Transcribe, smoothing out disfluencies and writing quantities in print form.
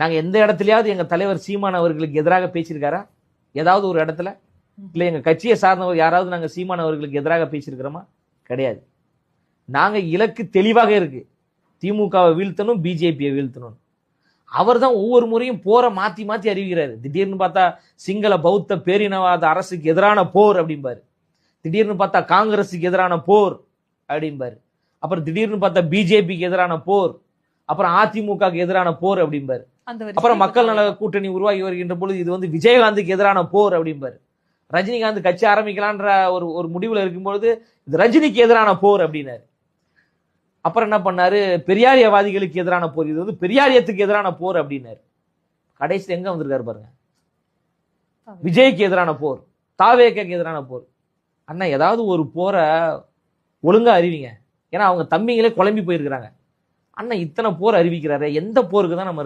நாங்க எந்த இடத்துலயாவது எங்க தலைவர் சீமான் அவர்களுக்கு எதிராக பேசியிருக்காரா? ஏதாவது ஒரு இடத்துல? இல்ல எங்க கட்சியை சார்ந்தவர் யாராவது நாங்க சீமான் அவர்களுக்கு எதிராக பேசியிருக்கிறோமா? கிடையாது. நாங்க இலக்கு தெளிவாக இருக்கு, திமுகவை வீழ்த்தணும், பிஜேபியை வீழ்த்தணும். அவர் தான் ஒவ்வொரு முறையும் போரை மாத்தி மாத்தி அறிவிக்கிறாரு. திடீர்னு பார்த்தா சிங்கள பௌத்த பேரினவாத அரசுக்கு எதிரான போர் அப்படிம்பாரு, திடீர்னு பார்த்தா காங்கிரஸுக்கு எதிரான போர் அப்படிம்பாரு, அப்புறம் திடீர்னு பார்த்தா பிஜேபிக்கு எதிரான போர், அப்புறம் அதிமுகக்கு எதிரான போர் அப்படிம்பாரு, அப்புறம் மக்கள் நல கூட்டணி உருவாகி வருகின்ற பொழுது இது வந்து விஜயகாந்துக்கு எதிரான போர் அப்படிம்பாரு, ரஜினிகாந்த் கட்சி ஆரம்பிக்கலான்ற ஒரு முடிவுல இருக்கும்பொழுது இது ரஜினிக்கு எதிரான போர் அப்படின்னாரு. அப்புறம் என்ன பண்ணாரு, பெரியாரியவாதிகளுக்கு எதிரான போர், இது வந்து பெரியாரியத்துக்கு எதிரான போர் அப்படின்னாரு. கடைசி எங்க வந்திருக்காரு பாருங்க, விஜய்க்கு எதிரான போர், தாவேக்கு எதிரான போர். அண்ணா ஏதாவது ஒரு போரை ஒழுங்கா அறிவிங்க, ஏன்னா அவங்க தம்பிங்களே குழம்பி போயிருக்கிறாங்க. அண்ணா இத்தனை போர் அறிவிக்கிறாரு, எந்த போருக்கு தான் நம்ம